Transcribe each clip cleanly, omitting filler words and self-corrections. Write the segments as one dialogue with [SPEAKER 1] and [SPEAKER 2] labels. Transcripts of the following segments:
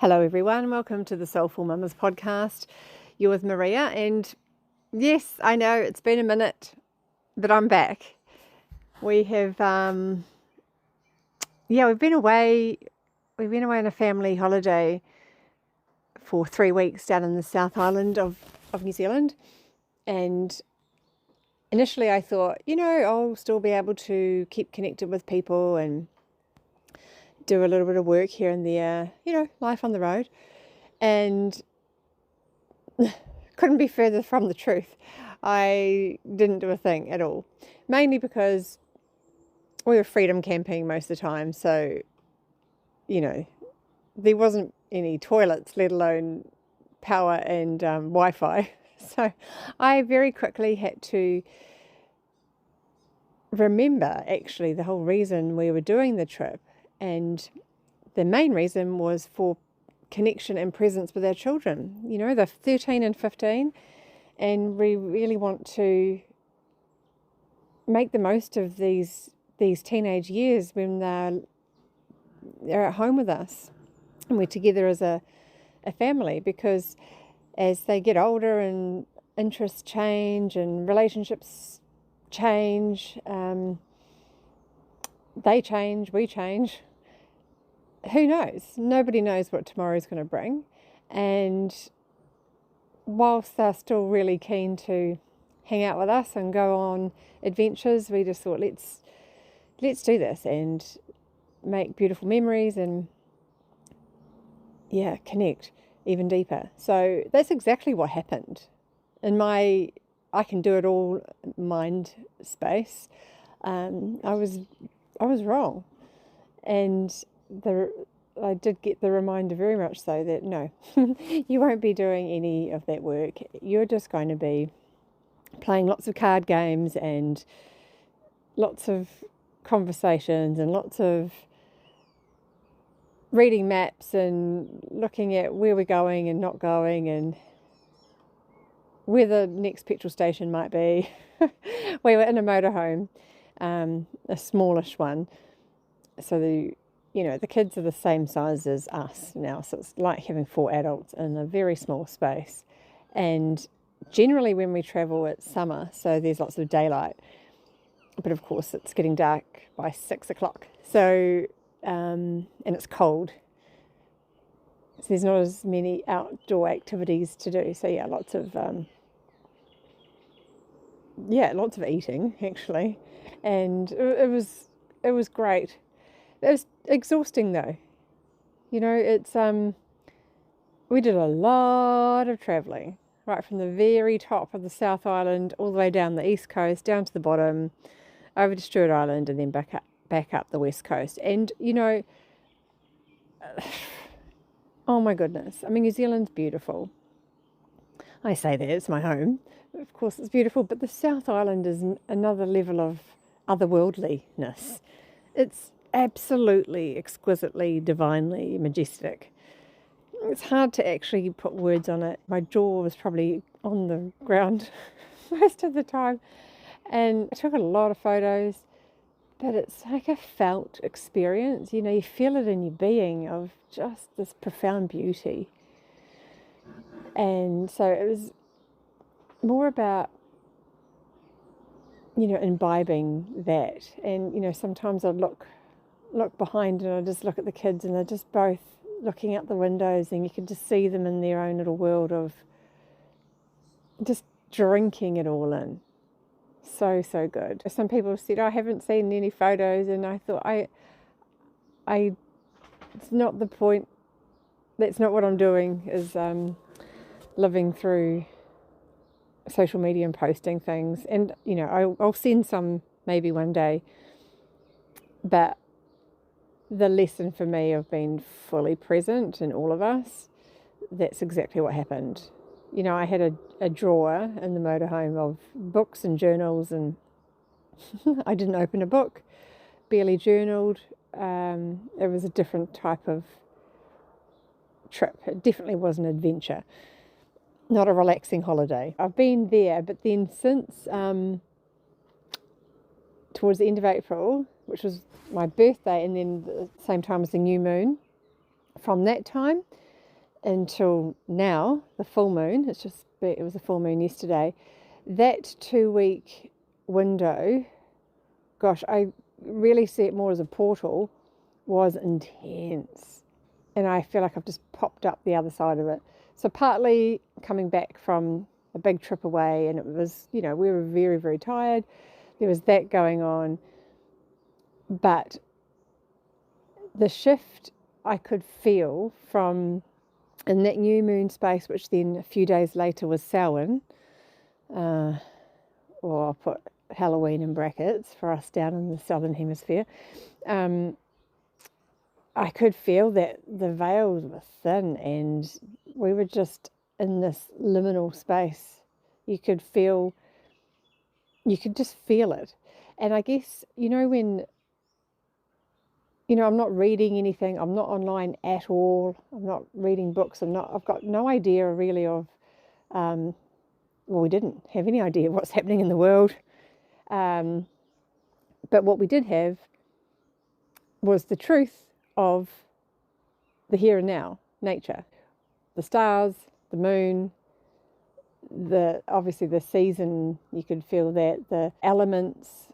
[SPEAKER 1] Hello everyone, welcome to the Soulful Mamas podcast. You're with Maria, and yes, I know it's been a minute, but I'm back. We have, we've been away. We've been away on a family holiday for 3 weeks down in the South Island of New Zealand, and initially I thought, I'll still be able to keep connected with people and do a little bit of work here and there, life on the road. And couldn't be further from the truth. I didn't do a thing at all, mainly because we were freedom camping most of the time. So, there wasn't any toilets, let alone power and Wi-Fi. So I very quickly had to remember actually the whole reason we were doing the trip. And the main reason was for connection and presence with our children. They're 13 and 15, and we really want to make the most of these teenage years when they're at home with us and we're together as a family, because as they get older and interests change and relationships change, they change, we change. Who knows? Nobody knows what tomorrow's going to bring. And whilst they're still really keen to hang out with us and go on adventures, we just thought, let's do this and make beautiful memories and connect even deeper. So that's exactly what happened. In my I can do it all mind space, I was wrong. And I did get the reminder very much so that no, you won't be doing any of that work. You're just going to be playing lots of card games and lots of conversations and lots of reading maps and looking at where we're going and not going and where the next petrol station might be. We were in a motorhome, a smallish one. So the kids are the same size as us now, so it's like having 4 adults in a very small space. And generally when we travel, it's summer, so there's lots of daylight. But of course, it's getting dark by 6 o'clock. So, and it's cold. So there's not as many outdoor activities to do. So lots of eating actually, and it was great. It was exhausting though. It's we did a lot of travelling, right from the very top of the South Island all the way down the east coast, down to the bottom, over to Stewart Island, and then back up the west coast. And oh my goodness, I mean, New Zealand's beautiful. I say that, it's my home. Of course it's beautiful, but the South Island is another level of otherworldliness. It's absolutely, exquisitely, divinely majestic. It's hard to actually put words on it. My jaw was probably on the ground most of the time, and I took a lot of photos, but it's like a felt experience. You feel it in your being of just this profound beauty. And so it was more about imbibing that. And sometimes I'd look behind and I just look at the kids, and they're just both looking out the windows, and you can just see them in their own little world of just drinking it all in. So good. Some people said, I haven't seen any photos, and I thought it's not the point. That's not what I'm doing, is living through social media and posting things. And I'll send some maybe one day, but the lesson for me of being fully present in all of us, that's exactly what happened. I had a drawer in the motorhome of books and journals, and I didn't open a book, barely journaled. It was a different type of trip. It definitely was an adventure, not a relaxing holiday. I've been there, but then since towards the end of April, which was my birthday, and then the same time as the new moon, from that time until now, the full moon, it was a full moon yesterday, that 2-week window, gosh, I really see it more as a portal, was intense. And I feel like I've just popped up the other side of it. So partly coming back from a big trip away, and it was, we were very, very tired. There was that going on. But the shift I could feel from in that new moon space, which then a few days later was Samhain, or I'll put Halloween in brackets for us down in the southern hemisphere. I could feel that the veils were thin and we were just in this liminal space. You could just feel it. And I guess, when, I'm not reading anything, I'm not online at all, I'm not reading books, I've got no idea really of, we didn't have any idea of what's happening in the world. But what we did have was the truth of the here and now, nature, the stars, the moon, obviously the season, you could feel that, the elements.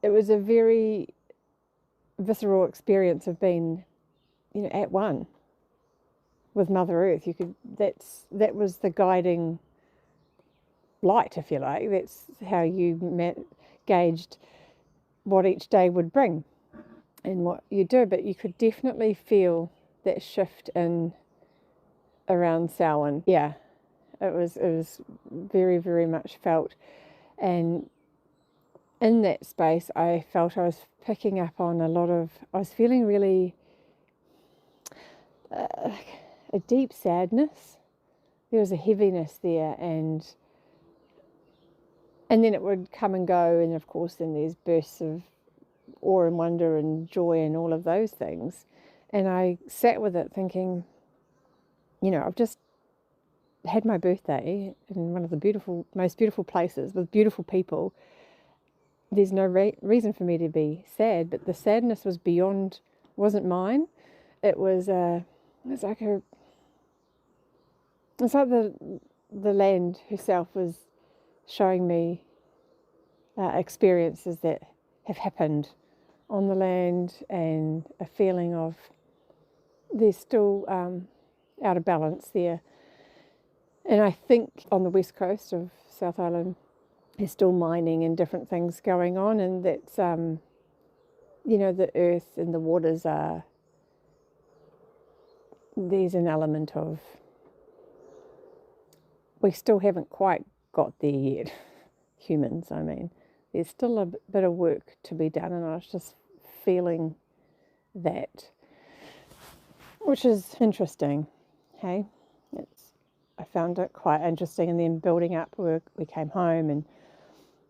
[SPEAKER 1] It was a very visceral experience of being, at one with Mother Earth. That was the guiding light, if you like. That's how you gauged what each day would bring and what you do. But you could definitely feel that shift in around Samhain. Yeah, it was very, very much felt. And in that space, I felt I was picking up on I was feeling really a deep sadness. There was a heaviness there, and then it would come and go, and of course then there's bursts of awe and wonder and joy and all of those things. And I sat with it thinking, I've just had my birthday in one of the most beautiful places with beautiful people. There's no reason for me to be sad, but the sadness wasn't mine. It was like the land herself was showing me experiences that have happened on the land, and a feeling of there's still out of balance there. And I think on the west coast of South Island, there's still mining and different things going on, and that's, the earth and the waters there's an element of, we still haven't quite got there yet, humans, I mean. There's still a bit of work to be done, and I was just feeling that, which is interesting, hey? I found it quite interesting, and then building up, we came home,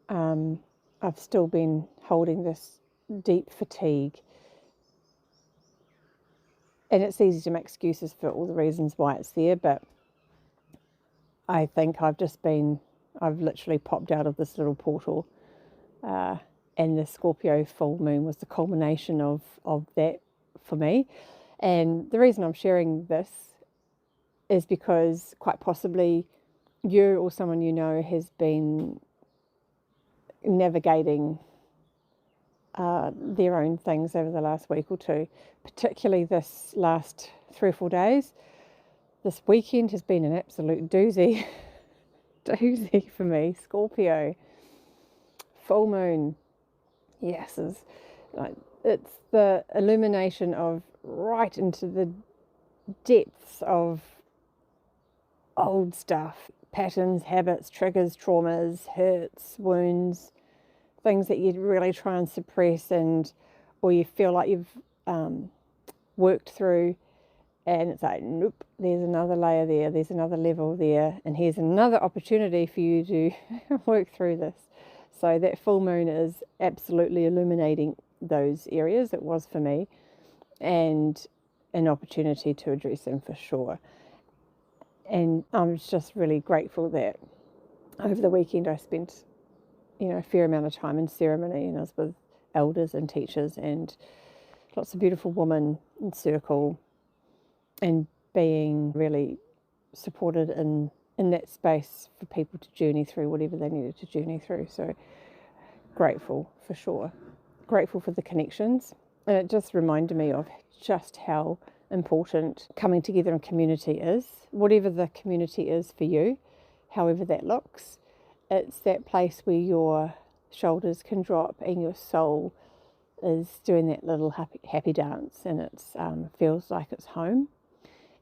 [SPEAKER 1] and I've still been holding this deep fatigue, and it's easy to make excuses for all the reasons why it's there, but I think I've literally popped out of this little portal, and the Scorpio full moon was the culmination of that for me. And the reason I'm sharing this is because quite possibly you or someone has been navigating their own things over the last week or two, particularly this last 3 or 4 days. This weekend has been an absolute doozy for me. Scorpio, full moon, yes, it's the illumination of right into the depths of old stuff, patterns, habits, triggers, traumas, hurts, wounds, things that you'd really try and suppress, or you feel like you've worked through, and it's like, nope, there's another layer there, there's another level there, and here's another opportunity for you to work through this. So that full moon is absolutely illuminating those areas. It was for me, and an opportunity to address them for sure. And I'm just really grateful that over the weekend I spent, a fair amount of time in ceremony, and I was with elders and teachers and lots of beautiful women in circle, and being really supported in that space for people to journey through whatever they needed to journey through. So grateful for sure. Grateful for the connections. And it just reminded me of just how important coming together in community is. Whatever the community is for you, however that looks, it's that place where your shoulders can drop and your soul is doing that little happy dance, and it feels like it's home.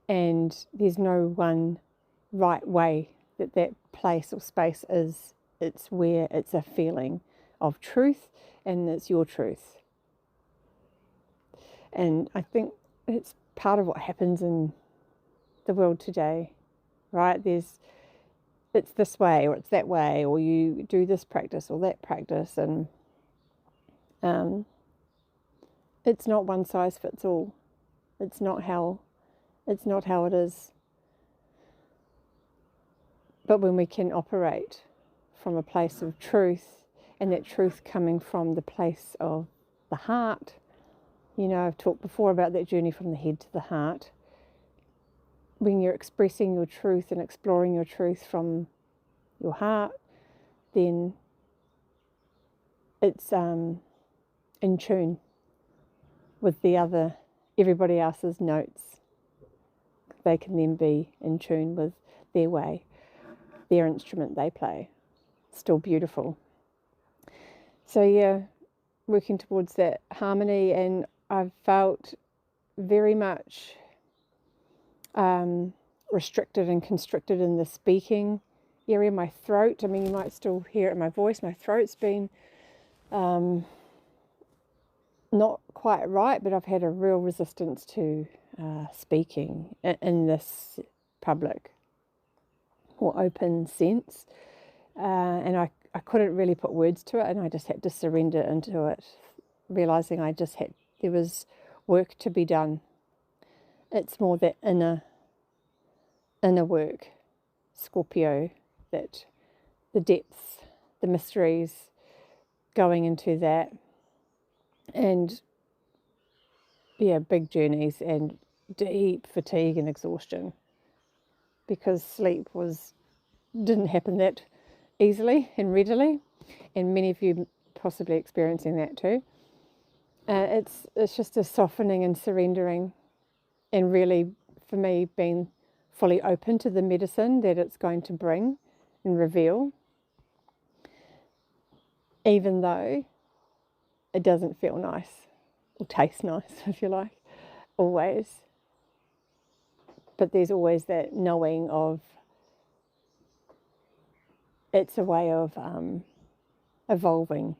[SPEAKER 1] And there's no one right way that place or space is. It's where it's a feeling of truth, and it's your truth. And I think it's part of what happens in the world today, right? It's this way or it's that way, or you do this practice or that practice, and it's not one size fits all. It's not how it is. But when we can operate from a place of truth, and that truth coming from the place of the heart, I've talked before about that journey from the head to the heart. When you're expressing your truth and exploring your truth from your heart, then it's in tune with everybody else's notes. They can then be in tune with their way, their instrument they play. Still beautiful. So yeah, working towards that harmony, and I've felt very much restricted and constricted in the speaking area. My throat, you might still hear it in my voice, my throat's been not quite right, but I've had a real resistance to speaking in this public or open sense, and I couldn't really put words to it, and I just had to surrender into it, realizing there was work to be done. It's more that inner work, Scorpio, that the depths, the mysteries, going into that, and big journeys and deep fatigue and exhaustion, because sleep didn't happen that easily and readily, and many of you possibly experiencing that too. It's just a softening and surrendering, and really for me being fully open to the medicine that it's going to bring and reveal, even though it doesn't feel nice or taste nice, if you like, always. But there's always that knowing of it's a way of evolving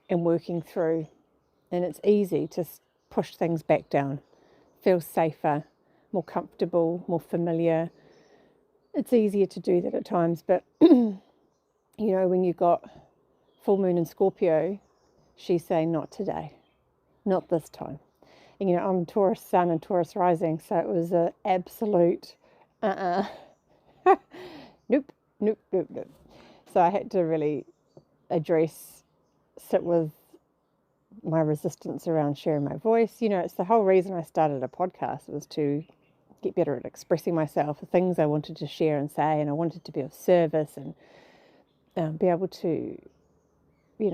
[SPEAKER 1] and working through, and it's easy to push things back down. Feels safer, more comfortable, more familiar. It's easier to do that at times, but when you got full moon in Scorpio, she's saying not today, not this time. And I'm Taurus sun and Taurus rising, so it was an absolute nope. So I had to really sit with my resistance around sharing my voice. It's the whole reason I started a podcast, was to get better at expressing myself, the things I wanted to share and say, and I wanted to be of service and be able to, be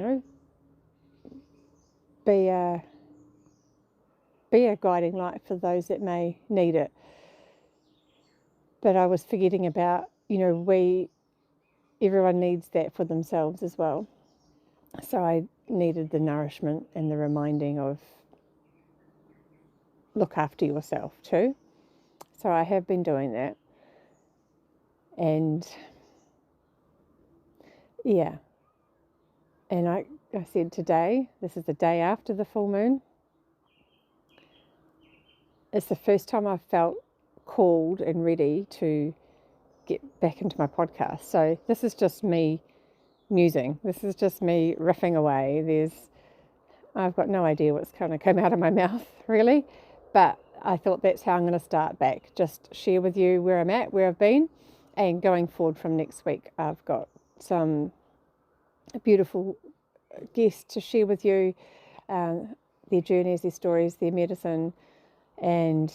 [SPEAKER 1] a guiding light for those that may need it. But I was forgetting about, everyone needs that for themselves as well. So I needed the nourishment and the reminding of look after yourself too. So I have been doing that. And and I said today, this is the day after the full moon. It's the first time I've felt called and ready to get back into my podcast. So this is just me musing. This is just me riffing away. I've got no idea what's going to come out of my mouth, really. But I thought that's how I'm going to start back. Just share with you where I'm at, where I've been. And going forward from next week, I've got some beautiful guests to share with you, their journeys, their stories, their medicine, and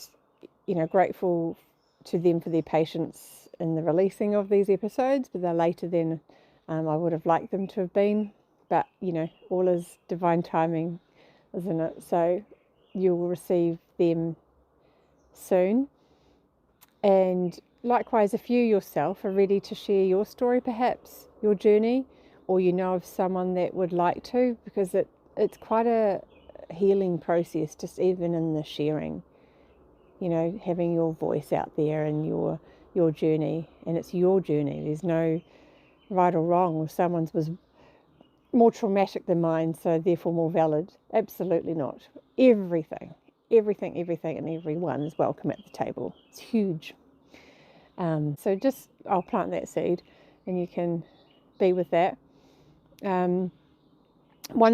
[SPEAKER 1] grateful to them for their patience in the releasing of these episodes, but they're later than I would have liked them to have been. But, all is divine timing, isn't it? So you will receive them soon. And likewise, if you yourself are ready to share your story, perhaps your journey, or of someone that would like to, because it's quite a healing process, just even in the sharing, having your voice out there and your journey, and it's your journey. There's no right or wrong, or someone's was more traumatic than mine, so therefore more valid. Absolutely not. Everything and everyone is welcome at the table. It's huge. So just, I'll plant that seed and you can be with that. One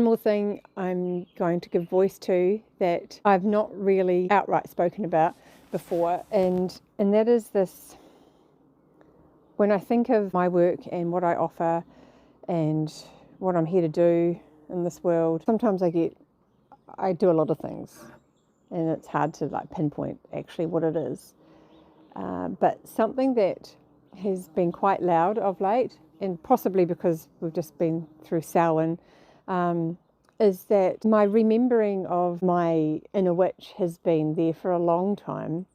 [SPEAKER 1] more thing I'm going to give voice to that I've not really outright spoken about before, and that is this: when I think of my work and what I offer and what I'm here to do in this world, sometimes I do a lot of things and it's hard to pinpoint actually what it is. But something that has been quite loud of late, and possibly because we've just been through Samhain, is that my remembering of my inner witch has been there for a long time,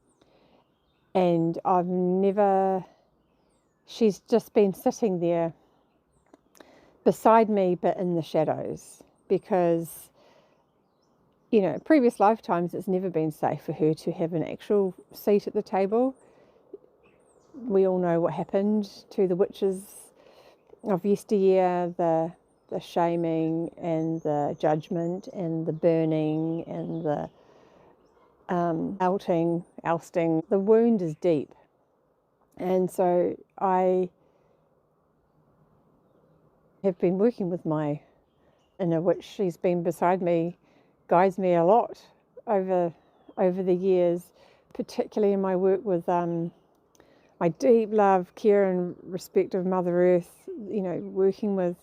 [SPEAKER 1] and she's just been sitting there beside me, but in the shadows, because previous lifetimes it's never been safe for her to have an actual seat at the table. We all know what happened to the witches of yesteryear, the shaming and the judgment and the burning and the ousting. The wound is deep, and so I have been working with my inner witch. She's been beside me, guides me a lot over the years, particularly in my work with my deep love, care and respect of Mother Earth, working with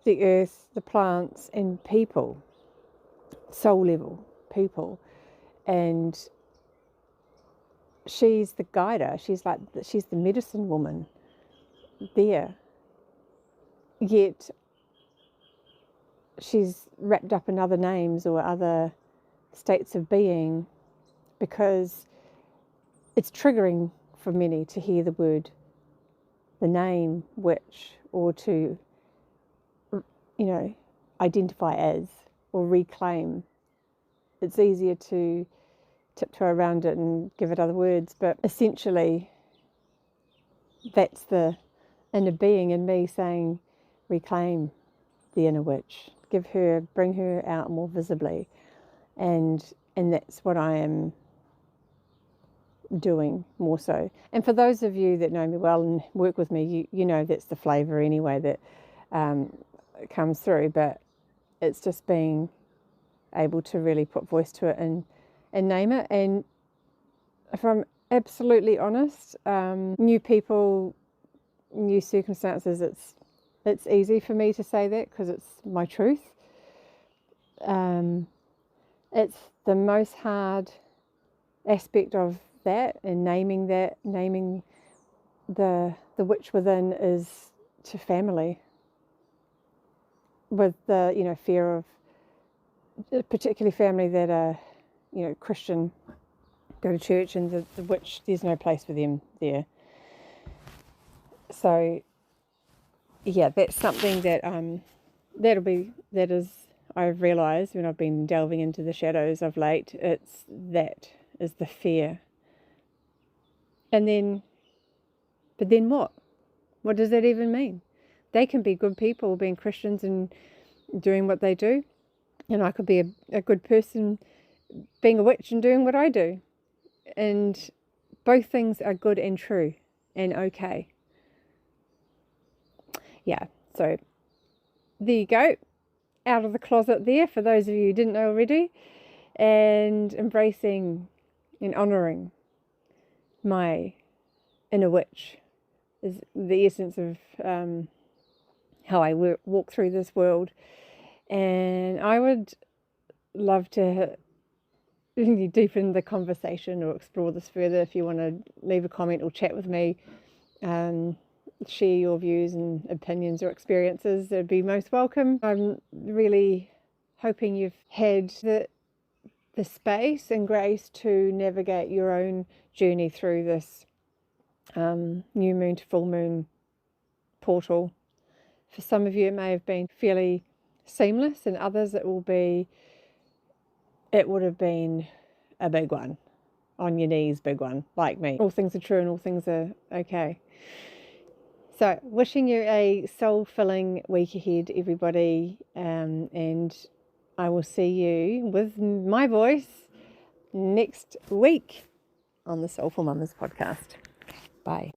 [SPEAKER 1] the earth, the plants and people, soul level people. And she's the guider. She's the medicine woman there. Yet she's wrapped up in other names or other states of being, because it's triggering for many to hear the name witch, or to identify as or reclaim. It's easier to tiptoe around it and give it other words, but essentially that's the inner being in me saying, reclaim the inner witch, bring her out more visibly, and that's what I am doing more so. And for those of you that know me well and work with me, you know that's the flavour anyway that comes through. But it's just being able to really put voice to it and name it. And if I'm absolutely honest, new people, new circumstances, it's easy for me to say that because it's my truth. It's the most hard aspect of that, and naming the witch within is to family, with the fear of particularly family that are Christian, go to church, and the witch, there's no place for them there. So yeah, that's something that I've realised when I've been delving into the shadows of late. That is the fear. But then what? What does that even mean? They can be good people, being Christians and doing what they do, and I could be a good person being a witch and doing what I do. And both things are good and true and okay. Yeah, so there you go. Out of the closet there, for those of you who didn't know already, and embracing and honouring my inner witch is the essence of how I walk through this world. And I would love to deepen the conversation or explore this further, if you want to leave a comment or chat with me, share your views and opinions or experiences, it'd be most welcome. I'm really hoping you've had the space and grace to navigate your own journey through this new moon to full moon portal. For some of you it may have been fairly seamless, and others it would have been a big one, on your knees big one, like me. All things are true and all things are okay. So wishing you a soul-filling week ahead, everybody, and I will see you with my voice next week on the Soulful Mamas podcast. Bye.